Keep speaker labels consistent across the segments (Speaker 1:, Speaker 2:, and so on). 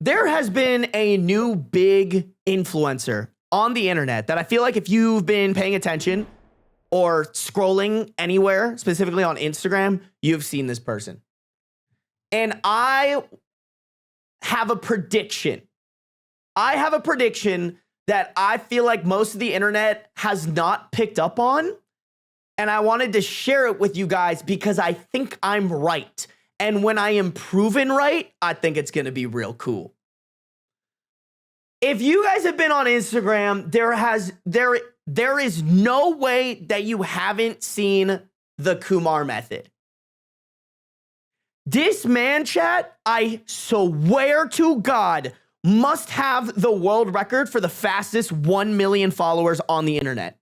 Speaker 1: There has been a new big influencer on the internet that I feel like if you've been paying attention or scrolling anywhere, specifically on Instagram, you've seen this person. And I have a prediction. That I feel like most of the internet has not picked up on. And I wanted to share it with you guys because I think I'm right. And when I am proven right, I think it's going to be real cool. If you guys have been on Instagram, there is no way that you haven't seen the Kumar method. This man, chat, I swear to God, must have the world record for the fastest 1 million followers on the internet.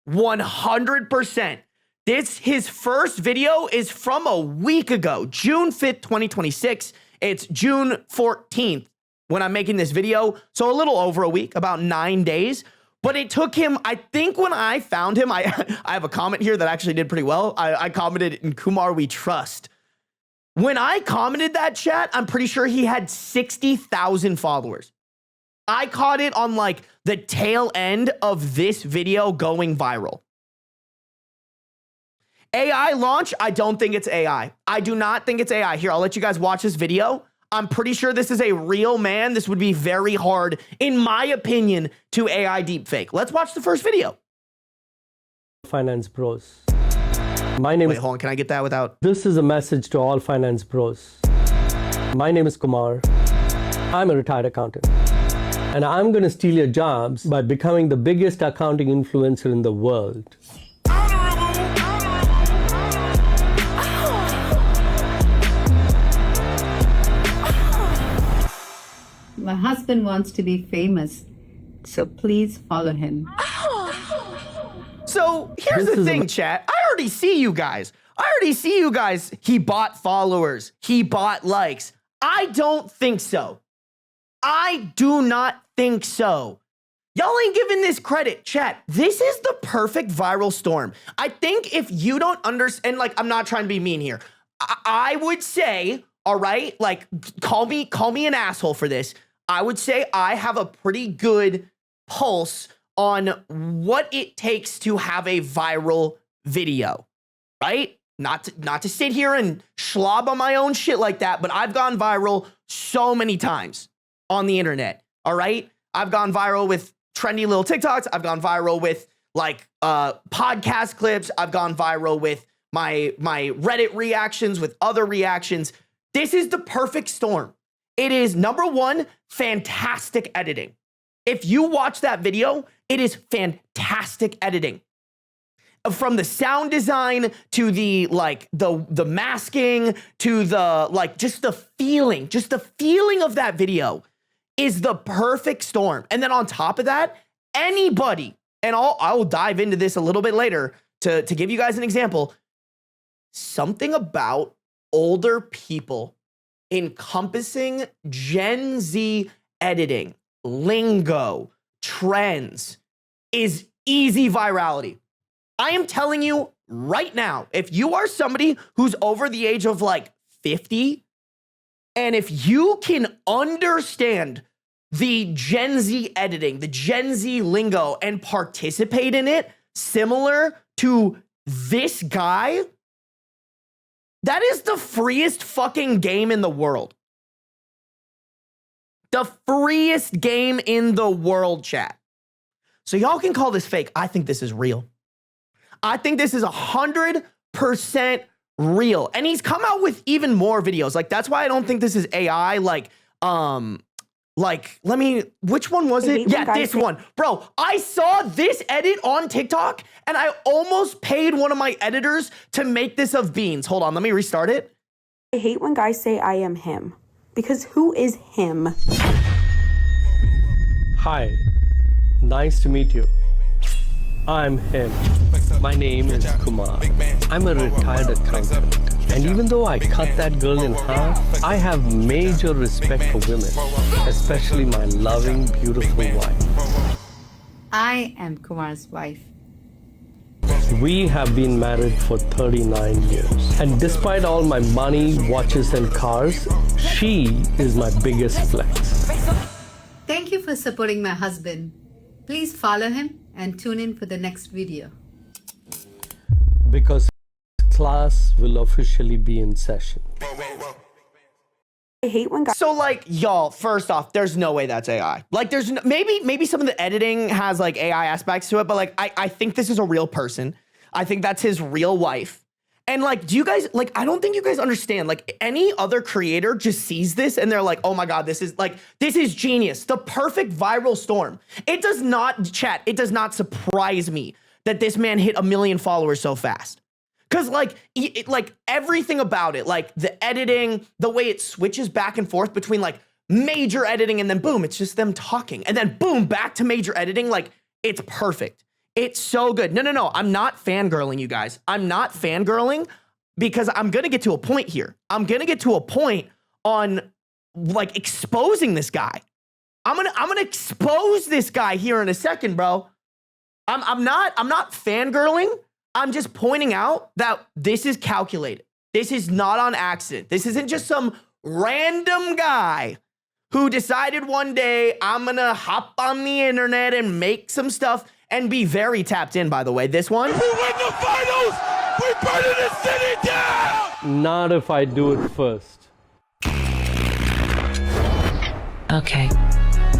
Speaker 1: 100%. His first video is from a week ago, June 5th, 2026. It's June 14th when I'm making this video. So a little over a week, about 9 days. But it took him, I think when I found him, I have a comment here that actually did pretty well. I commented, "In Kumar we trust." When I commented that, chat, I'm pretty sure he had 60,000 followers. I caught it on like the tail end of this video going viral. AI launch, I don't think it's AI. I do not think it's AI. Here, I'll let you guys watch this video. I'm pretty sure this is a real man. This would be very hard, in my opinion, to AI deepfake. Let's watch the first video.
Speaker 2: Finance bros. My name
Speaker 1: Wait, hold on. Can I get that without?
Speaker 2: This is a message to all finance bros. My name is Kumar. I'm a retired accountant. And I'm going to steal your jobs by becoming the biggest accounting influencer in the world.
Speaker 3: My husband wants to be famous, so please follow him.
Speaker 1: So here's the thing, chat. I already see you guys. He bought followers. He bought likes. I don't think so. I do not think so. Y'all ain't giving this credit, chat. This is the perfect viral storm. I think if you don't understand, like, I'm not trying to be mean here. I would say, all right, like, call me an asshole for this. I would say I have a pretty good pulse on what it takes to have a viral video, right? Not to sit here and schlob on my own shit like that, but I've gone viral so many times on the internet, all right? I've gone viral with trendy little TikToks. I've gone viral with like podcast clips. I've gone viral with my Reddit reactions, with other reactions. This is the perfect storm. It is, number one, fantastic editing. If you watch that video, it is fantastic editing. From the sound design to the like the masking to the like just the feeling of that video is the perfect storm. And then on top of that, anybody, and I will dive into this a little bit later to give you guys an example, something about older people encompassing Gen Z editing, lingo, trends is easy virality. I am telling you right now, if you are somebody who's over the age of like 50, and if you can understand the Gen Z editing, the Gen Z lingo, and participate in it similar to this guy, that is the freest fucking game in the world. The freest game in the world, chat. So y'all can call this fake. I think this is real. I think this is 100% real. And he's come out with even more videos. Like, that's why I don't think this is AI. Which one was it? Yeah, this one. Bro, I saw this edit on TikTok and I almost paid one of my editors to make this of beans. Hold on, let me restart it.
Speaker 4: I hate when guys say I am him, because who is him?
Speaker 2: Hi, nice to meet you. I'm him. My name is Kumar. I'm a retired accountant. And even though I cut that girl in half, I have major respect for women, especially my loving, beautiful wife.
Speaker 3: I am Kumar's wife.
Speaker 2: We have been married for 39 years. And despite all my money, watches, and cars, She is my biggest flex.
Speaker 3: Thank you for supporting my husband. Please follow him and tune in for the next video.
Speaker 2: Because class will officially be in session.
Speaker 4: I hate when guys
Speaker 1: So like, y'all, first off, there's no way that's AI. Like there's no, maybe some of the editing has like AI aspects to it, but like I think this is a real person. I think that's his real wife. And like, do you guys, like, I don't think you guys understand, like any other creator just sees this and they're like, oh my God, this is genius. The perfect viral storm. It does not, chat, it does not surprise me that this man hit 1 million followers so fast. Cause like, like everything about it, like the editing, the way it switches back and forth between like major editing and then boom, it's just them talking. And then boom, back to major editing. Like it's perfect. It's so good. No. I'm not fangirling, you guys. I'm not fangirling because I'm going to get to a point here. I'm going to get to a point on like exposing this guy. I'm going to expose this guy here in a second, bro. I'm not fangirling. I'm just pointing out that this is calculated. This is not on accident. This isn't just some random guy who decided one day I'm going to hop on the internet and make some stuff. And be very tapped in, by the way. This one.
Speaker 5: If we win the finals, we're burning the city down!
Speaker 2: Not if I do it first.
Speaker 6: Okay.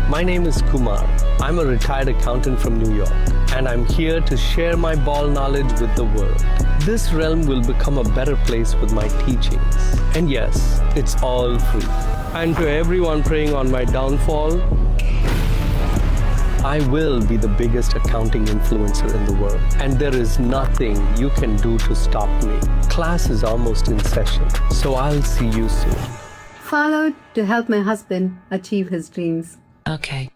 Speaker 2: My name is Kumar. I'm a retired accountant from New York, and I'm here to share my ball knowledge with the world. This realm will become a better place with my teachings. And yes, it's all free. And to everyone preying on my downfall, I will be the biggest accounting influencer in the world, and there is nothing you can do to stop me. Class is almost in session, so I'll see you soon.
Speaker 3: Follow to help my husband achieve his dreams.
Speaker 6: Okay.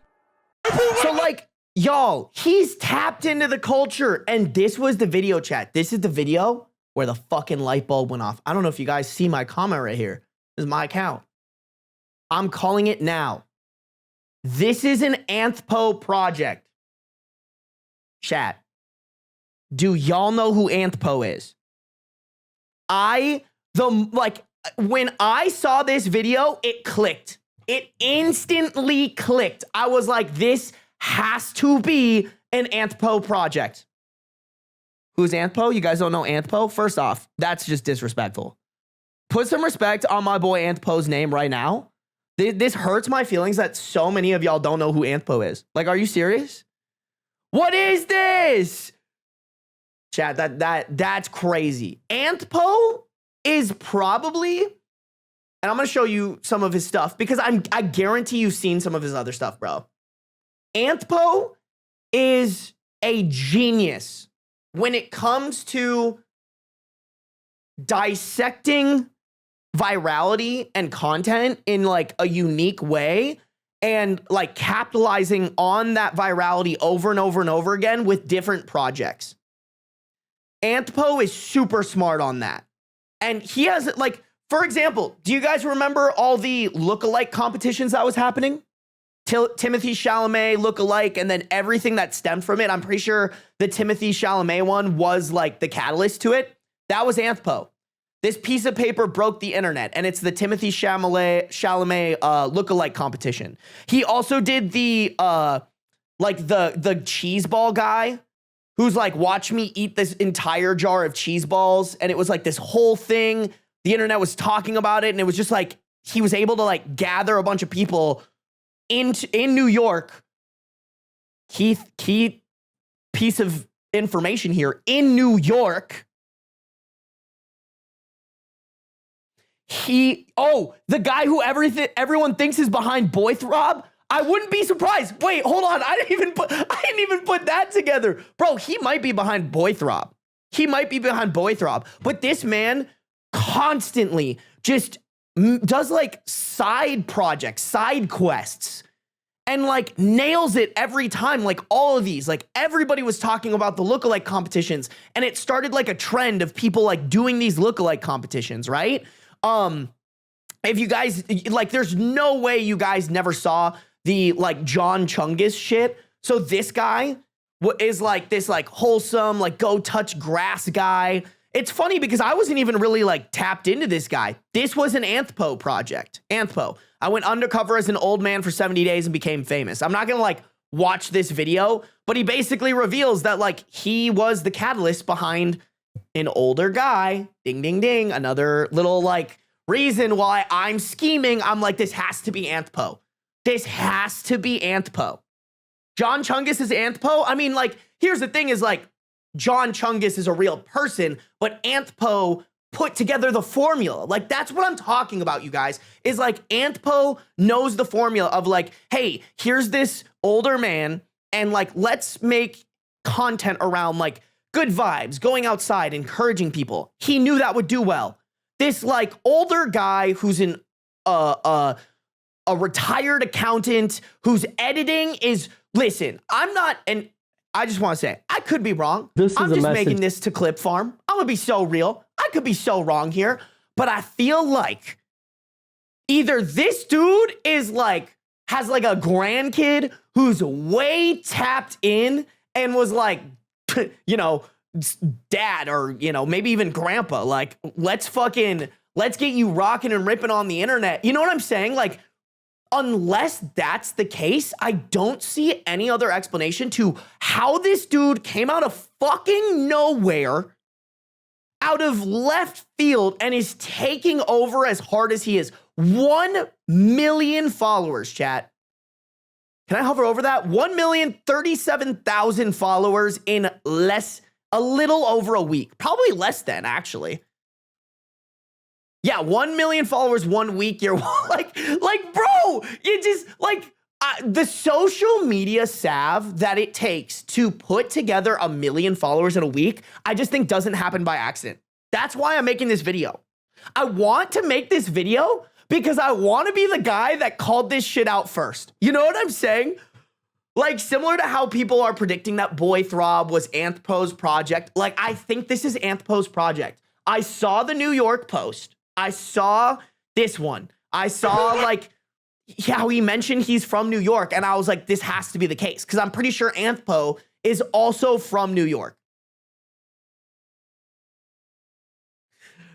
Speaker 1: So like, y'all, he's tapped into the culture. And this was the video, chat. This is the video where the fucking light bulb went off. I don't know if you guys see my comment right here. This is my account. I'm calling it now. This is an Anthpo project. Chat. Do y'all know who Anthpo is? When I saw this video, it clicked. It instantly clicked. I was like, this has to be an Anthpo project. Who's Anthpo? You guys don't know Anthpo? First off, that's just disrespectful. Put some respect on my boy Anthpo's name right now. This hurts my feelings that so many of y'all don't know who Anthpo is. Like, are you serious? What is this? Chat, that's crazy. Anthpo is probably, and I'm gonna show you some of his stuff because I guarantee you've seen some of his other stuff, bro. Anthpo is a genius when it comes to dissecting virality and content in like a unique way and like capitalizing on that virality over and over and over again with different projects. Anthpo is super smart on that. And he has like, for example, do you guys remember all the lookalike competitions that was happening? Timothy Chalamet lookalike and then everything that stemmed from it. I'm pretty sure the Timothy Chalamet one was like the catalyst to it. That was Anthpo. This piece of paper broke the internet, and it's the Timothy Chalamet lookalike competition. He also did the the cheese ball guy, who's like, watch me eat this entire jar of cheese balls, and it was like this whole thing. The internet was talking about it, and it was just like he was able to like gather a bunch of people in New York. Key piece of information here in New York. The guy who everyone thinks is behind Boythrob. I wouldn't be surprised. Wait, hold on. I didn't even put that together. Bro, he might be behind Boythrob. But this man constantly just does like side projects, side quests, and like nails it every time. Like all of these, like everybody was talking about the lookalike competitions, and it started like a trend of people like doing these lookalike competitions, right? If you guys like, there's no way you guys never saw the like John Chungus shit. So this guy is like this like wholesome, like go touch grass guy. it's funny because I wasn't even really like tapped into this guy. This was an Anthpo project. Anthpo. I went undercover as an old man for 70 days and became famous. I'm not going to like watch this video, but he basically reveals that like he was the catalyst behind an older guy. Ding, ding, ding. Another little like reason why I'm scheming. I'm like, this has to be Anthpo. This has to be Anthpo. John Chungus is Anthpo. I mean, like, here's the thing is like, John Chungus is a real person, but Anthpo put together the formula. Like, that's what I'm talking about, you guys, is like Anthpo knows the formula of like, hey, here's this older man and like, let's make content around like good vibes, going outside, encouraging people. He knew that would do well. This like older guy who's a retired accountant whose editing is, listen, I'm not, and I just want to say, I could be wrong. I'm just making this to Clip Farm. I'm going to be so real. I could be so wrong here, but I feel like either this dude is like, has like a grandkid who's way tapped in and was like, you know, dad or, you know, maybe even grandpa, like, let's get you rocking and ripping on the internet. You know what I'm saying? Like, unless that's the case, I don't see any other explanation to how this dude came out of fucking nowhere, out of left field, and is taking over as hard as he is. 1 million followers, chat. Can I hover over that? 1,037,000 followers in a little over a week. Probably less than, actually. Yeah, 1 million followers 1 week. You're like, bro, you just like the social media salve that it takes to put together 1 million followers in a week. I just think doesn't happen by accident. That's why I'm making this video. I want to make this video because I want to be the guy that called this shit out first. You know what I'm saying? Like, similar to how people are predicting that Boy Throb was Anthpo's project. Like, I think this is Anthpo's project. I saw the New York Post. I saw this one. I saw like how he mentioned he's from New York. And I was like, this has to be the case. Because I'm pretty sure Anthpo is also from New York.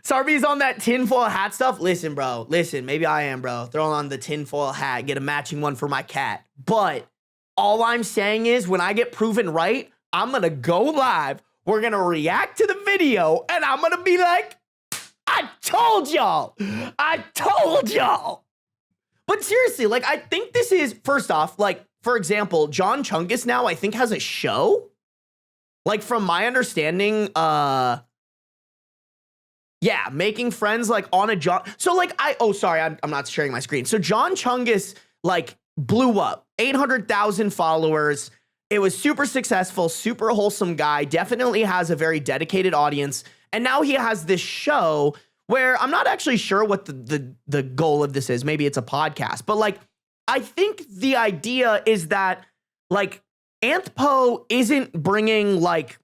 Speaker 1: Sarby's on that tinfoil hat stuff. Listen, bro. Listen, maybe I am, bro. Throwing on the tinfoil hat. Get a matching one for my cat. But all I'm saying is when I get proven right, I'm going to go live. We're going to react to the video. And I'm going to be like, I told y'all. I told y'all. But seriously, like, I think this is, first off, like, for example, John Chungus now, I think, has a show. Like, from my understanding, yeah, making friends, like, on a job. So, like, I'm not sharing my screen. So, John Chungus, like, blew up. 800,000 followers. It was super successful, super wholesome guy. Definitely has a very dedicated audience. And now he has this show where I'm not actually sure what the goal of this is. Maybe it's a podcast. But, like, I think the idea is that, like, Anthpo isn't bringing, like,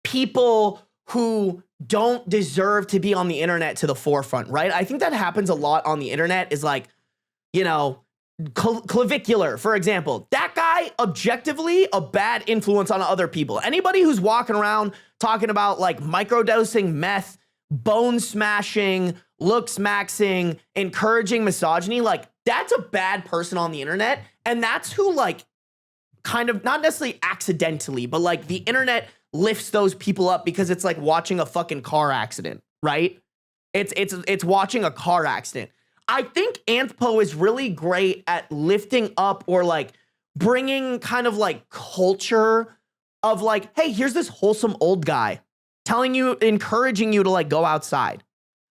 Speaker 1: people who don't deserve to be on the internet to the forefront, right? I think that happens a lot on the internet is, like, you know, Clavicular, for example. That guy, objectively, a bad influence on other people. Anybody who's walking around talking about like microdosing meth, bone smashing, looks maxing, encouraging misogyny, like that's a bad person on the internet. And that's who like kind of not necessarily accidentally, but like the internet lifts those people up because it's like watching a fucking car accident, right? It's watching a car accident. I think Anthpo is really great at lifting up or like bringing kind of like culture of like, hey, here's this wholesome old guy telling you, encouraging you to like go outside,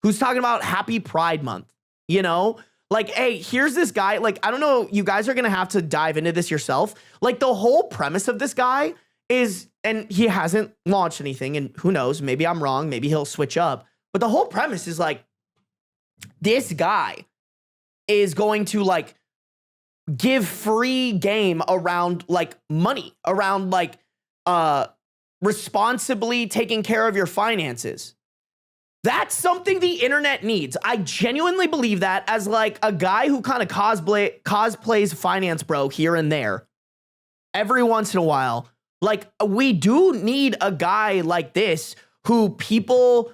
Speaker 1: who's talking about Happy Pride Month, you know? Like, hey, here's this guy. Like, I don't know, you guys are going to have to dive into this yourself. Like the whole premise of this guy is, and he hasn't launched anything and who knows, maybe I'm wrong. Maybe he'll switch up. But the whole premise is like, this guy is going to like give free game around like money, around like responsibly taking care of your finances. That's something the internet needs. I genuinely believe that as like a guy who kind of cosplays finance bro here and there every once in a while. Like we do need a guy like this who people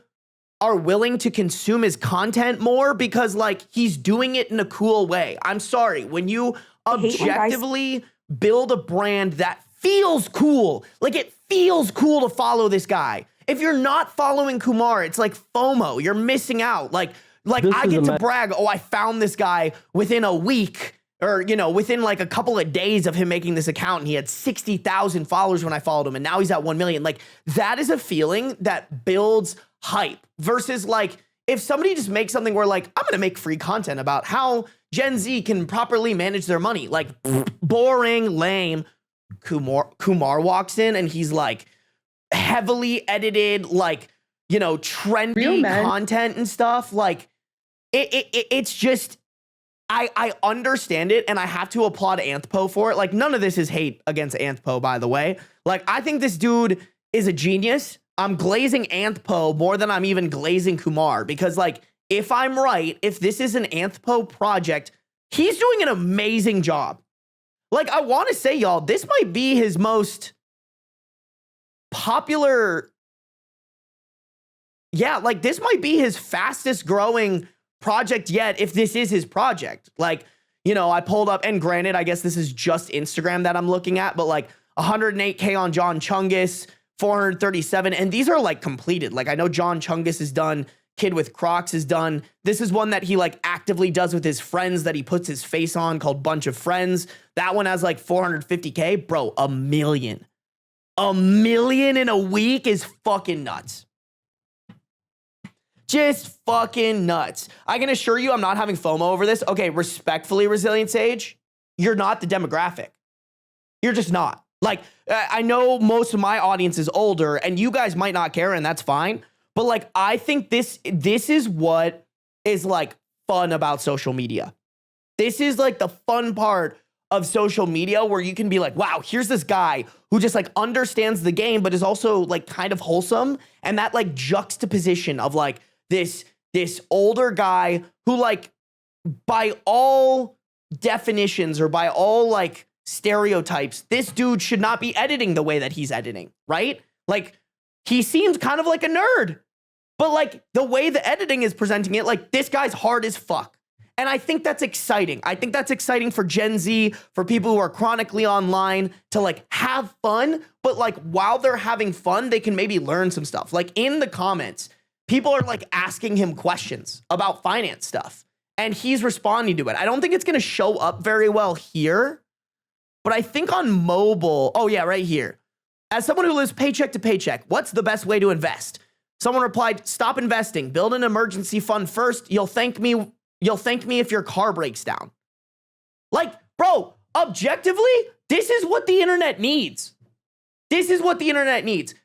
Speaker 1: are willing to consume his content more because like he's doing it in a cool way. I'm sorry, when you objectively build a brand that feels cool, like it feels cool to follow this guy. If you're not following Kumar, it's like FOMO. You're missing out. Like I get to brag, oh, I found this guy within a week or, you know, within like a couple of days of him making this account, and he had 60,000 followers when I followed him, and now he's at 1 million. Like, that is a feeling that builds hype versus like if somebody just makes something where like, I'm gonna make free content about how Gen Z can properly manage their money. Like, boring, lame. Kumar walks in and he's like heavily edited, like, you know, trendy content and stuff. Like, it's just, I understand it, and I have to applaud Anthpo for it. Like, none of this is hate against Anthpo, by the way. Like, I think this dude is a genius. I'm glazing Anthpo more than I'm even glazing Kumar, because, like, if I'm right, if this is an Anthpo project, he's doing an amazing job. Like, I want to say, y'all, this might be his most popular. Yeah, like, this might be his fastest growing project yet, if this is his project. Like, you know, I pulled up, and granted, I guess this is just Instagram that I'm looking at, but like 108K on John Chungus, 437, and these are like completed. Like, I know John Chungus is done, Kid with Crocs is done. This is one that he like actively does with his friends that he puts his face on, called Bunch of Friends. That one has like 450K. Bro, a million in a week is fucking nuts. Just fucking nuts. I can assure you I'm not having FOMO over this. Okay, respectfully, Resilient Sage, you're not the demographic. You're just not. Like, I know most of my audience is older, and you guys might not care, and that's fine. But like, I think this is what is like fun about social media. This is like the fun part of social media, where you can be like, wow, here's this guy who just like understands the game, but is also like kind of wholesome. And that like juxtaposition of like this older guy who, like, by all definitions or by all like stereotypes, this dude should not be editing the way that he's editing, right? Like, he seems kind of like a nerd, but like the way the editing is presenting it, like, this guy's hard as fuck. And I think that's exciting. I think that's exciting for Gen Z, for people who are chronically online, to like have fun, but like while they're having fun, they can maybe learn some stuff. Like, in the comments, people are like asking him questions about finance stuff, and he's responding to it. I don't think it's going to show up very well here, but I think on mobile, oh yeah, right here. As someone who lives paycheck to paycheck, what's the best way to invest? Someone replied, stop investing, build an emergency fund first. You'll thank me if your car breaks down. Like, bro, objectively, this is what the internet needs. This is what the internet needs.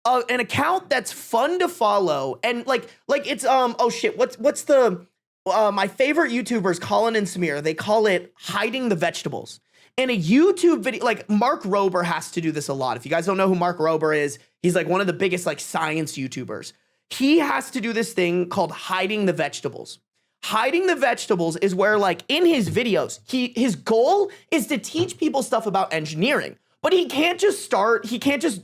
Speaker 1: An account that's fun to follow, and like it's oh shit, what's the my favorite YouTubers, Colin and Samir, they call it hiding the vegetables. In a YouTube video, like, Mark Rober has to do this a lot. If you guys don't know who Mark Rober is, he's like one of the biggest like science YouTubers. He has to do this thing called hiding the vegetables. Hiding the vegetables is where, like, in his videos, his goal is to teach people stuff about engineering, but he can't just,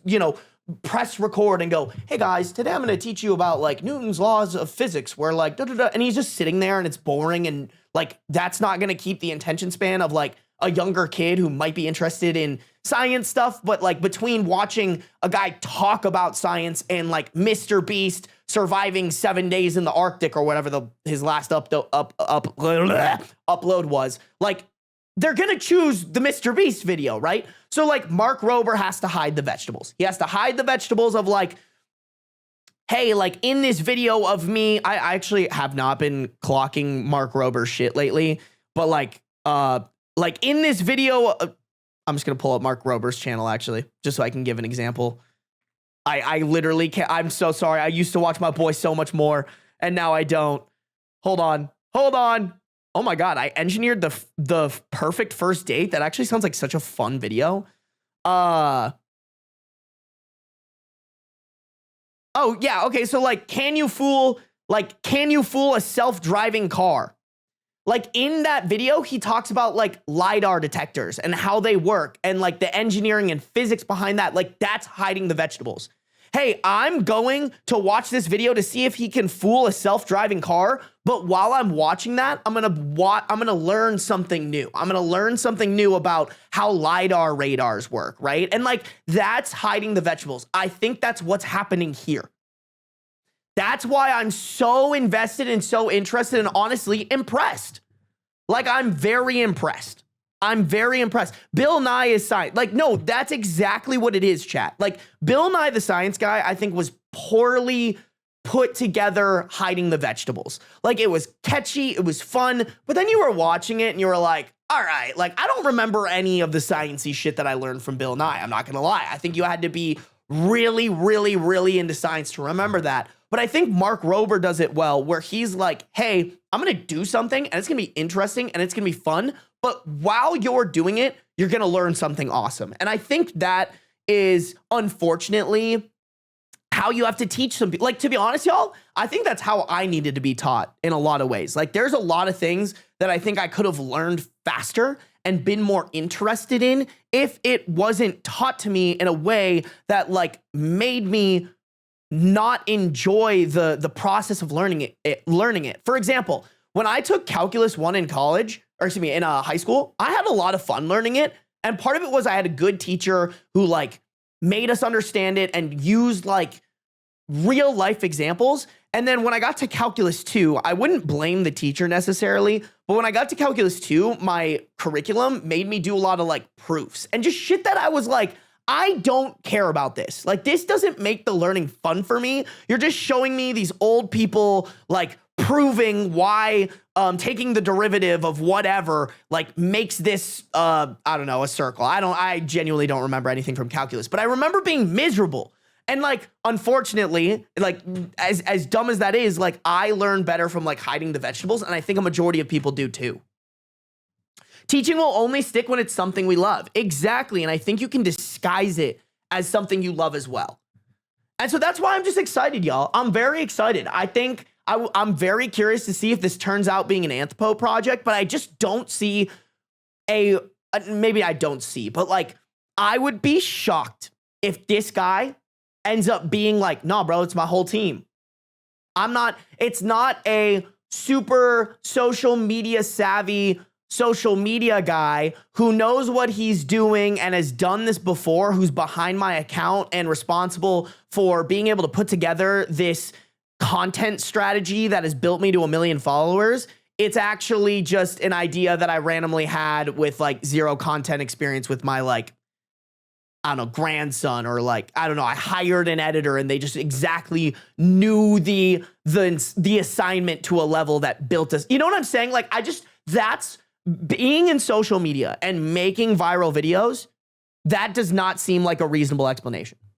Speaker 1: you know, press record and go, hey guys, today I'm going to teach you about like Newton's laws of physics, where like and he's just sitting there and it's boring, and like that's not going to keep the attention span of like a younger kid who might be interested in science stuff. But like, between watching a guy talk about science and like Mr. Beast surviving 7 days in the Arctic or whatever his last upload was, like, they're gonna choose the Mr. Beast video, right? So like, Mark Rober has to hide the vegetables. He has to hide the vegetables of like, hey, like, in this video of me, I actually have not been clocking Mark Rober's shit lately, but like in this video, I'm just gonna pull up Mark Rober's channel actually, just so I can give an example. I literally can't. I'm so sorry. I used to watch my boy so much more, and now I don't. Hold on. Oh my God, I engineered the perfect first date. That actually sounds like such a fun video. Oh yeah, okay, so like, can you fool a self-driving car? Like, in that video, he talks about like LiDAR detectors and how they work, and like the engineering and physics behind that. Like, that's hiding the vegetables. hey, I'm going to watch this video to see if he can fool a self-driving car. But while I'm watching that, I'm gonna learn something new. I'm gonna learn something new about how LiDAR radars work, right? And like, that's hiding the vegetables. I think that's what's happening here. That's why I'm so invested and so interested and honestly impressed. Like, I'm very impressed. I'm very impressed. Bill Nye is science. Like, no, that's exactly what it is, chat. Like, Bill Nye the Science Guy, I think, was poorly put together hiding the vegetables. Like, it was catchy, it was fun, but then you were watching it and you were like, all right, like, I don't remember any of the sciencey shit that I learned from Bill Nye. I'm not gonna lie. I think you had to be really, really, really into science to remember that. But I think Mark Rober does it well, where he's like, hey, I'm gonna do something and it's gonna be interesting and it's gonna be fun. But while you're doing it, you're gonna learn something awesome. And I think that is unfortunately how you have to teach some people. Like, to be honest, y'all, I think that's how I needed to be taught in a lot of ways. Like, there's a lot of things that I think I could have learned faster and been more interested in if it wasn't taught to me in a way that like made me not enjoy the process of learning it. For example, when I took Calculus 1 in college, or excuse me, in high school, I had a lot of fun learning it. And part of it was I had a good teacher who like made us understand it and used like real life examples. And then when I got to Calculus 2, I wouldn't blame the teacher necessarily, but when I got to Calculus 2, my curriculum made me do a lot of like proofs and just shit that I was like, I don't care about this. Like, this doesn't make the learning fun for me. You're just showing me these old people like proving why taking the derivative of whatever like makes this I don't know, a circle. I genuinely don't remember anything from calculus, but I remember being miserable. And like, unfortunately, like as dumb as that is, like I learn better from like hiding the vegetables, and I think a majority of people do too. Teaching will only stick when it's something we love. Exactly. And I think you can disguise it as something you love as well. And so that's why I'm just excited, y'all. I'm very excited. I think I'm very curious to see if this turns out being an Anthropo project, but I just don't see maybe I don't see, but like, I would be shocked if this guy ends up being like, nah, bro, it's my whole team. It's not a super social media savvy social media guy who knows what he's doing and has done this before, who's behind my account and responsible for being able to put together this content strategy that has built me to 1 million followers. It's actually just an idea that I randomly had with like zero content experience with my like, I don't know, grandson, or like, I don't know, I hired an editor and they just exactly knew the assignment to a level that built us. You know what I'm saying? Like, that's being in social media and making viral videos. That does not seem like a reasonable explanation.